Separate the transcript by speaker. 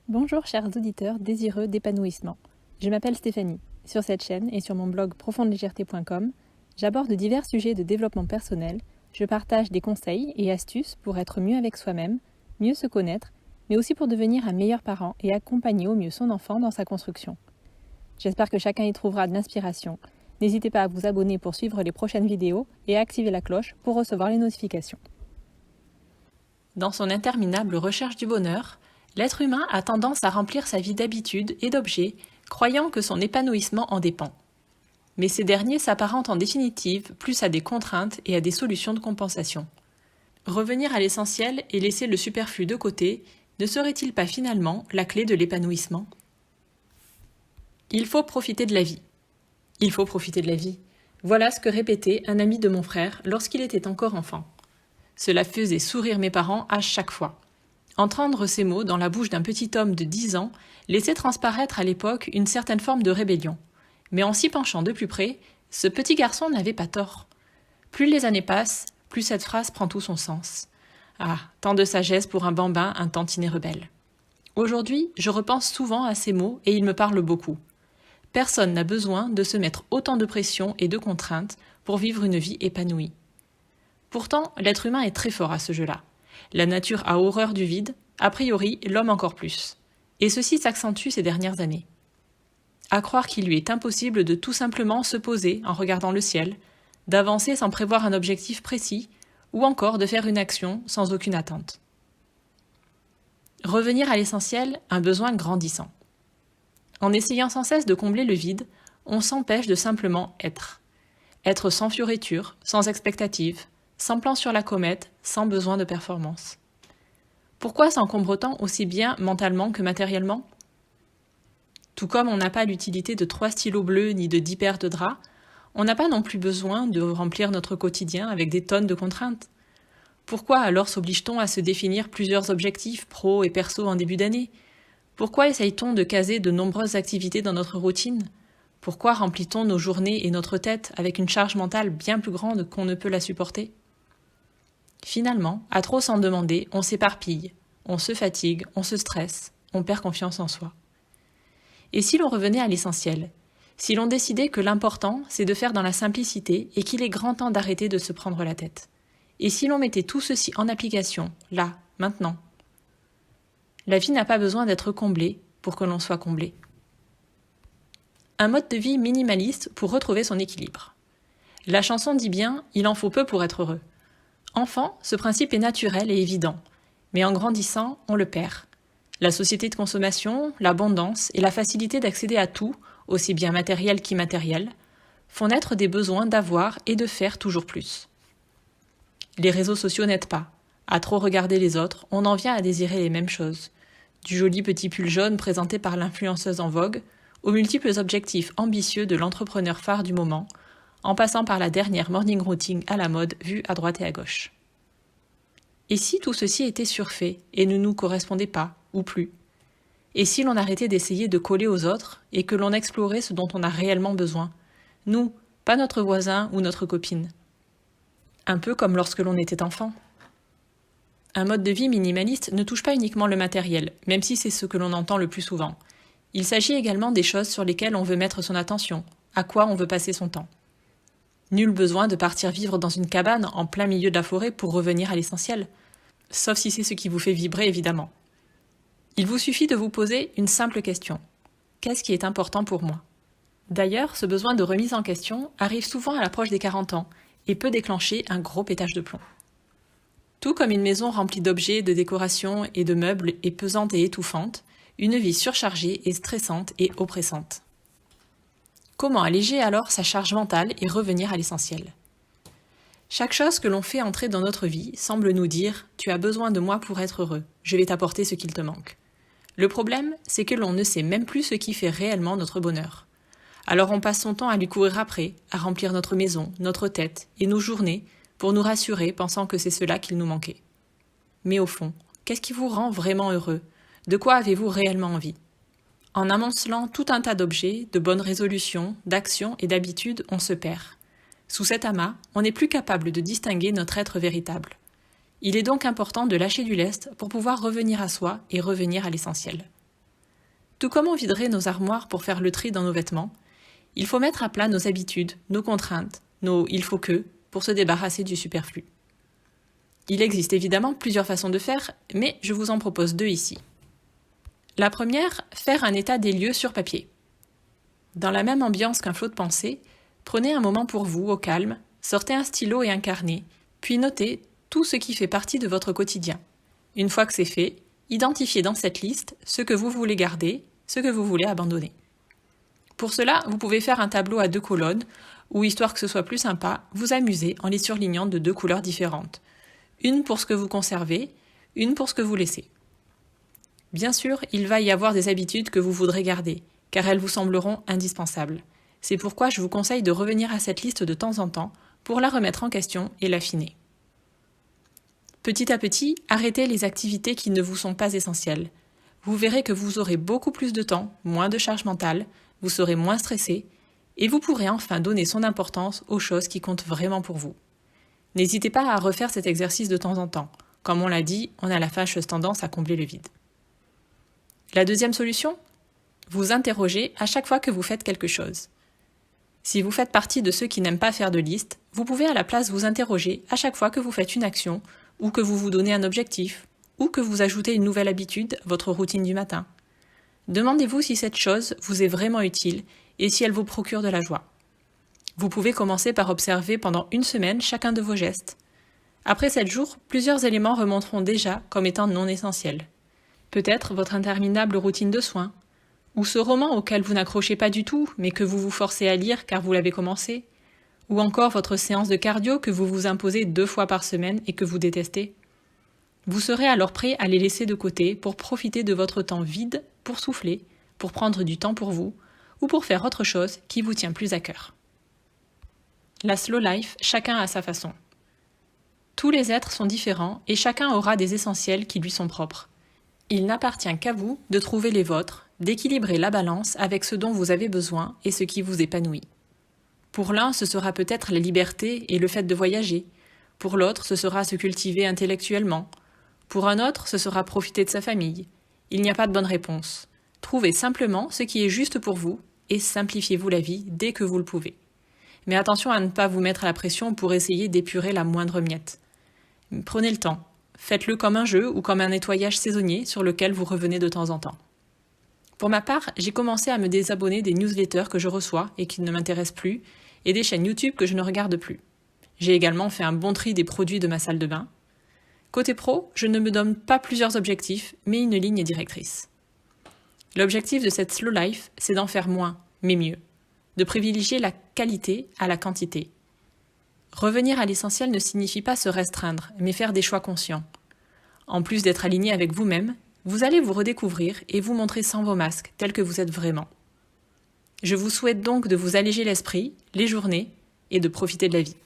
Speaker 1: Bonjour chers auditeurs désireux d'épanouissement. Je m'appelle Stéphanie. Sur cette chaîne et sur mon blog profondelégèreté.com, j'aborde divers sujets de développement personnel, je partage des conseils et astuces pour être mieux avec soi-même, mieux se connaître, mais aussi pour devenir un meilleur parent et accompagner au mieux son enfant dans sa construction. J'espère que chacun y trouvera de l'inspiration. N'hésitez pas à vous abonner pour suivre les prochaines vidéos et à activer la cloche pour recevoir les notifications. Dans son interminable recherche du bonheur, l'être humain a tendance à remplir sa vie d'habitudes et d'objets, croyant que son épanouissement en dépend. Mais ces derniers s'apparentent en définitive plus à des contraintes et à des solutions de compensation. Revenir à l'essentiel et laisser le superflu de côté ne serait-il pas finalement la clé de l'épanouissement ? Il faut profiter de la vie. Il faut profiter de la vie. Voilà ce que répétait un ami de mon frère lorsqu'il était encore enfant. Cela faisait sourire mes parents à chaque fois. Entendre ces mots dans la bouche d'un petit homme de 10 ans laissait transparaître à l'époque une certaine forme de rébellion. Mais en s'y penchant de plus près, ce petit garçon n'avait pas tort. Plus les années passent, plus cette phrase prend tout son sens. Ah, tant de sagesse pour un bambin, un tantinet rebelle. Aujourd'hui, je repense souvent à ces mots et ils me parlent beaucoup. Personne n'a besoin de se mettre autant de pression et de contraintes pour vivre une vie épanouie. Pourtant, l'être humain est très fort à ce jeu-là. La nature a horreur du vide, a priori l'homme encore plus. Et ceci s'accentue ces dernières années. À croire qu'il lui est impossible de tout simplement se poser en regardant le ciel, d'avancer sans prévoir un objectif précis, ou encore de faire une action sans aucune attente. Revenir à l'essentiel, un besoin grandissant. En essayant sans cesse de combler le vide, on s'empêche de simplement être. Être sans fioriture, sans expectative, sans plan sur la comète, sans besoin de performance. Pourquoi s'encombre-t-on aussi bien mentalement que matériellement ? Tout comme on n'a pas l'utilité de 3 stylos bleus ni de 10 paires de draps, on n'a pas non plus besoin de remplir notre quotidien avec des tonnes de contraintes. Pourquoi alors s'oblige-t-on à se définir plusieurs objectifs pro et perso en début d'année ? Pourquoi essaye-t-on de caser de nombreuses activités dans notre routine ? Pourquoi remplit-on nos journées et notre tête avec une charge mentale bien plus grande qu'on ne peut la supporter ? Finalement, à trop s'en demander, on s'éparpille, on se fatigue, on se stresse, on perd confiance en soi. Et si l'on revenait à l'essentiel ? Si l'on décidait que l'important, c'est de faire dans la simplicité et qu'il est grand temps d'arrêter de se prendre la tête ? Et si l'on mettait tout ceci en application, là, maintenant ? La vie n'a pas besoin d'être comblée pour que l'on soit comblé. Un mode de vie minimaliste pour retrouver son équilibre. La chanson dit bien « il en faut peu pour être heureux ». Enfant, ce principe est naturel et évident, mais en grandissant, on le perd. La société de consommation, l'abondance et la facilité d'accéder à tout, aussi bien matériel qu'immatériel, font naître des besoins d'avoir et de faire toujours plus. Les réseaux sociaux n'aident pas. À trop regarder les autres, on en vient à désirer les mêmes choses. Du joli petit pull jaune présenté par l'influenceuse en vogue, aux multiples objectifs ambitieux de l'entrepreneur phare du moment, en passant par la dernière morning routine à la mode vue à droite et à gauche. Et si tout ceci était surfait et ne nous correspondait pas, ou plus ? Et si l'on arrêtait d'essayer de coller aux autres et que l'on explorait ce dont on a réellement besoin ? Nous, pas notre voisin ou notre copine. Un peu comme lorsque l'on était enfant. Un mode de vie minimaliste ne touche pas uniquement le matériel, même si c'est ce que l'on entend le plus souvent. Il s'agit également des choses sur lesquelles on veut mettre son attention, à quoi on veut passer son temps. Nul besoin de partir vivre dans une cabane en plein milieu de la forêt pour revenir à l'essentiel, sauf si c'est ce qui vous fait vibrer évidemment. Il vous suffit de vous poser une simple question. Qu'est-ce qui est important pour moi ? D'ailleurs, ce besoin de remise en question arrive souvent à l'approche des 40 ans et peut déclencher un gros pétage de plomb. Tout comme une maison remplie d'objets, de décorations et de meubles est pesante et étouffante, une vie surchargée est stressante et oppressante. Comment alléger alors sa charge mentale et revenir à l'essentiel ? Chaque chose que l'on fait entrer dans notre vie semble nous dire « tu as besoin de moi pour être heureux, je vais t'apporter ce qu'il te manque ». Le problème, c'est que l'on ne sait même plus ce qui fait réellement notre bonheur. Alors on passe son temps à lui courir après, à remplir notre maison, notre tête et nos journées pour nous rassurer pensant que c'est cela qu'il nous manquait. Mais au fond, qu'est-ce qui vous rend vraiment heureux ? De quoi avez-vous réellement envie ? En amoncelant tout un tas d'objets, de bonnes résolutions, d'actions et d'habitudes, on se perd. Sous cet amas, on n'est plus capable de distinguer notre être véritable. Il est donc important de lâcher du lest pour pouvoir revenir à soi et revenir à l'essentiel. Tout comme on viderait nos armoires pour faire le tri dans nos vêtements, il faut mettre à plat nos habitudes, nos contraintes, nos « il faut que » pour se débarrasser du superflu. Il existe évidemment plusieurs façons de faire, mais je vous en propose 2 ici. La première, faire un état des lieux sur papier. Dans la même ambiance qu'un flot de pensée, prenez un moment pour vous, au calme, sortez un stylo et un carnet, puis notez tout ce qui fait partie de votre quotidien. Une fois que c'est fait, identifiez dans cette liste ce que vous voulez garder, ce que vous voulez abandonner. Pour cela, vous pouvez faire un tableau à 2 colonnes, ou histoire que ce soit plus sympa, vous amuser en les surlignant de 2 couleurs différentes. Une pour ce que vous conservez, une pour ce que vous laissez. Bien sûr, il va y avoir des habitudes que vous voudrez garder, car elles vous sembleront indispensables. C'est pourquoi je vous conseille de revenir à cette liste de temps en temps pour la remettre en question et l'affiner. Petit à petit, arrêtez les activités qui ne vous sont pas essentielles. Vous verrez que vous aurez beaucoup plus de temps, moins de charge mentale, vous serez moins stressé, et vous pourrez enfin donner son importance aux choses qui comptent vraiment pour vous. N'hésitez pas à refaire cet exercice de temps en temps. Comme on l'a dit, on a la fâcheuse tendance à combler le vide. La deuxième solution ? Vous interrogez à chaque fois que vous faites quelque chose. Si vous faites partie de ceux qui n'aiment pas faire de liste, vous pouvez à la place vous interroger à chaque fois que vous faites une action, ou que vous vous donnez un objectif, ou que vous ajoutez une nouvelle habitude à votre routine du matin. Demandez-vous si cette chose vous est vraiment utile et si elle vous procure de la joie. Vous pouvez commencer par observer pendant 1 semaine chacun de vos gestes. Après 7 jours, plusieurs éléments remonteront déjà comme étant non essentiels. Peut-être votre interminable routine de soins, ou ce roman auquel vous n'accrochez pas du tout, mais que vous vous forcez à lire car vous l'avez commencé, ou encore votre séance de cardio que vous vous imposez 2 fois par semaine et que vous détestez. Vous serez alors prêt à les laisser de côté pour profiter de votre temps vide, pour souffler, pour prendre du temps pour vous, ou pour faire autre chose qui vous tient plus à cœur. La slow life, chacun à sa façon. Tous les êtres sont différents et chacun aura des essentiels qui lui sont propres. Il n'appartient qu'à vous de trouver les vôtres, d'équilibrer la balance avec ce dont vous avez besoin et ce qui vous épanouit. Pour l'un, ce sera peut-être la liberté et le fait de voyager. Pour l'autre, ce sera se cultiver intellectuellement. Pour un autre, ce sera profiter de sa famille. Il n'y a pas de bonne réponse. Trouvez simplement ce qui est juste pour vous et simplifiez-vous la vie dès que vous le pouvez. Mais attention à ne pas vous mettre à la pression pour essayer d'épurer la moindre miette. Prenez le temps. Faites-le comme un jeu ou comme un nettoyage saisonnier sur lequel vous revenez de temps en temps. Pour ma part, j'ai commencé à me désabonner des newsletters que je reçois et qui ne m'intéressent plus, et des chaînes YouTube que je ne regarde plus. J'ai également fait un bon tri des produits de ma salle de bain. Côté pro, je ne me donne pas plusieurs objectifs, mais une ligne directrice. L'objectif de cette slow life, c'est d'en faire moins, mais mieux. De privilégier la qualité à la quantité. Revenir à l'essentiel ne signifie pas se restreindre, mais faire des choix conscients. En plus d'être aligné avec vous-même, vous allez vous redécouvrir et vous montrer sans vos masques, tels que vous êtes vraiment. Je vous souhaite donc de vous alléger l'esprit, les journées, et de profiter de la vie.